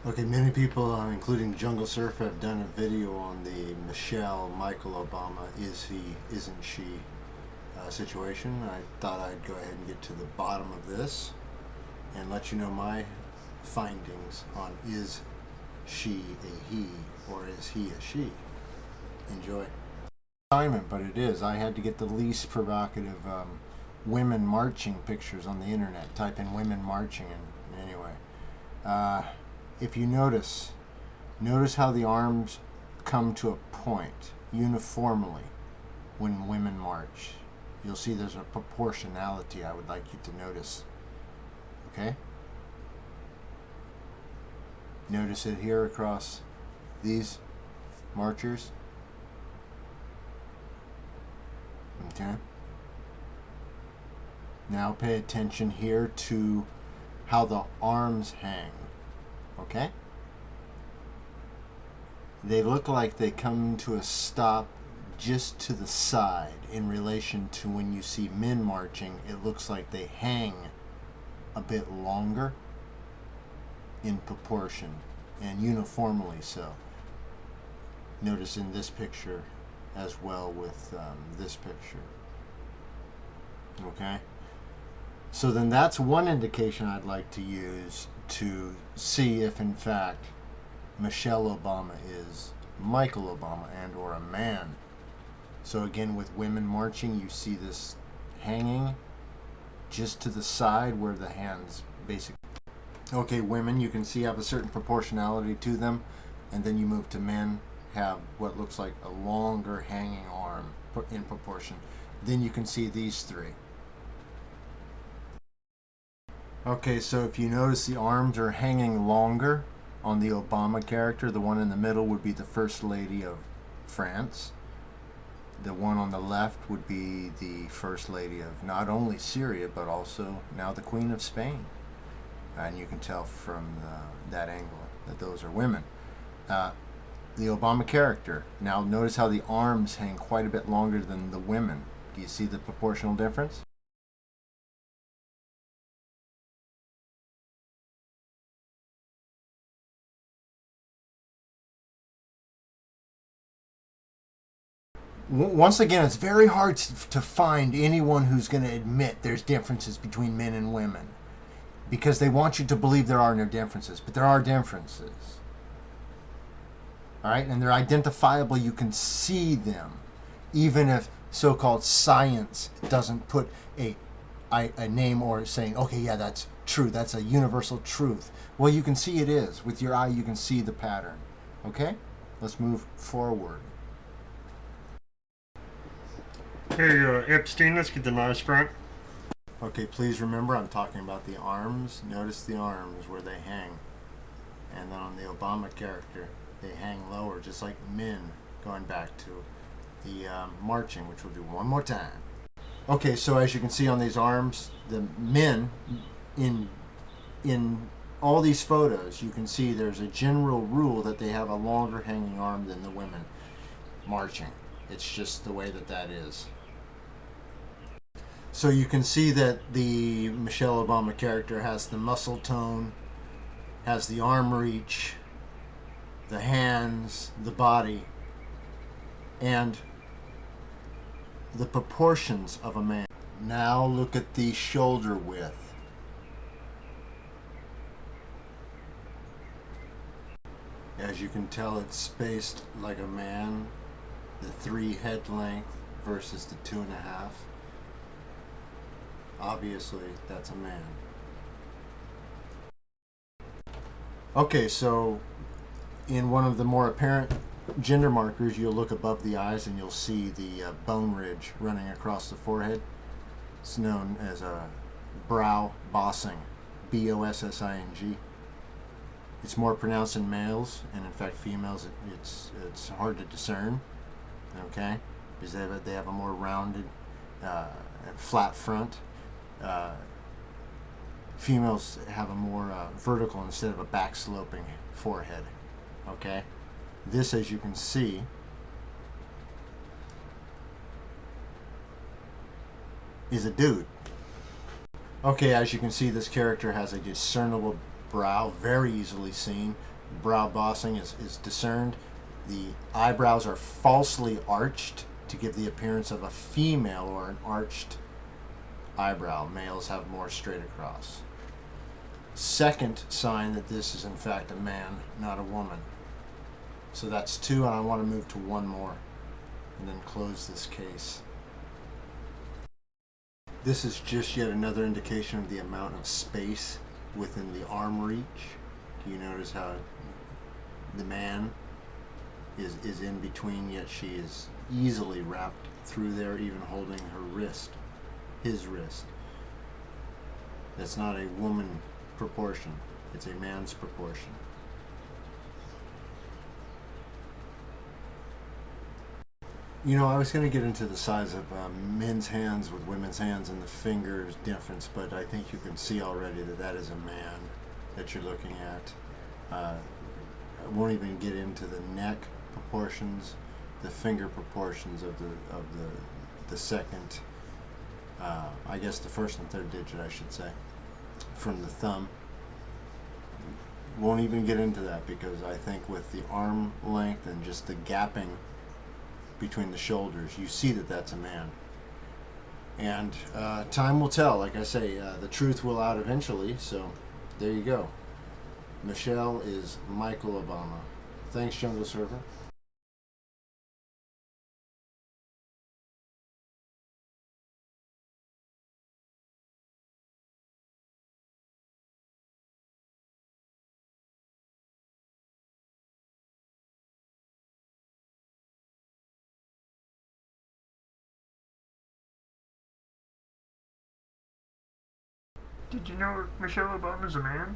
Okay, many people, including Jungle Surf, have done a video on the Michael Obama, is he, isn't she situation. I thought I'd go ahead and get to the bottom of this and let you know my findings on is she a he or is he a she. Enjoy. Assignment, but it is. I had to get the least provocative women marching pictures on the internet. Type in women marching, and anyway. If you notice how the arms come to a point uniformly when women march. You'll see there's a proportionality I would like you to notice. Okay? Notice it here across these marchers. Okay? Now pay attention here to how the arms hang. Okay? They look like they come to a stop just to the side in relation to when you see men marching. It looks like they hang a bit longer in proportion and uniformly so. Notice in this picture as well with this picture. Okay? So then that's one indication I'd like to use to see if in fact Michelle Obama is Michael Obama and or a man. So again, with women marching, you see this hanging just to the side where the hands basically. Okay, women, you can see have a certain proportionality to them, and then you move to men, have what looks like a longer hanging arm in proportion. Then you can see these three. Okay, so if you notice the arms are hanging longer on the Obama character, the one in the middle would be the First Lady of France. The one on the left would be the First Lady of not only Syria, but also now the Queen of Spain. And you can tell from that angle that those are women. The Obama character. Now notice how the arms hang quite a bit longer than the women. Do you see the proportional difference? Once again, it's very hard to find anyone who's going to admit there's differences between men and women because they want you to believe there are no differences, but there are differences. All right, and they're identifiable. You can see them, even if so-called science doesn't put a name or saying, okay, yeah, that's true. That's a universal truth. Well, you can see it is. With your eye, you can see the pattern. Okay? Let's move forward. Hey, Epstein, let's get the nice front. Okay, please remember I'm talking about the arms. Notice the arms where they hang. And then on the Obama character, they hang lower, just like men, going back to the marching, which we'll do one more time. Okay, so as you can see on these arms, the men in all these photos, you can see there's a general rule that they have a longer hanging arm than the women marching. It's just the way that is. So you can see that the Michelle Obama character has the muscle tone, has the arm reach, the hands, the body, and the proportions of a man. Now look at the shoulder width. As you can tell, it's spaced like a man. The 3 head length versus the 2.5. Obviously, that's a man. Okay, so in one of the more apparent gender markers, you'll look above the eyes and you'll see the bone ridge running across the forehead. It's known as a brow bossing, B-O-S-S-I-N-G. It's more pronounced in males, and in fact females it's hard to discern, okay, because they have a more rounded, flat front. Females have a more vertical instead of a back sloping forehead, okay. This, as you can see, is a dude. Okay, as you can see, this character has a discernible brow, very easily seen. brow bossing is discerned. The eyebrows are falsely arched to give the appearance of a female or an arched eyebrow. Males have more straight across. Second sign that this is in fact a man, not a woman. So that's two, and I want to move to one more and then close this case. This is just yet another indication of the amount of space within the arm reach. Do you notice how the man is in between, yet she is easily wrapped through there, even holding her wrist, his wrist. That's not a woman proportion, it's a man's proportion. You know, I was going to get into the size of men's hands with women's hands and the fingers difference, but I think you can see already that that is a man that you're looking at. I won't even get into the neck proportions, the finger proportions of the second, I guess the first and third digit, I should say, from the thumb. Won't even get into that because I think with the arm length and just the gapping between the shoulders, you see that that's a man. And time will tell. Like I say, the truth will out eventually. So there you go. Michelle is Michael Obama. Thanks, Jungle Surfer. Did you know Michelle Obama's a man?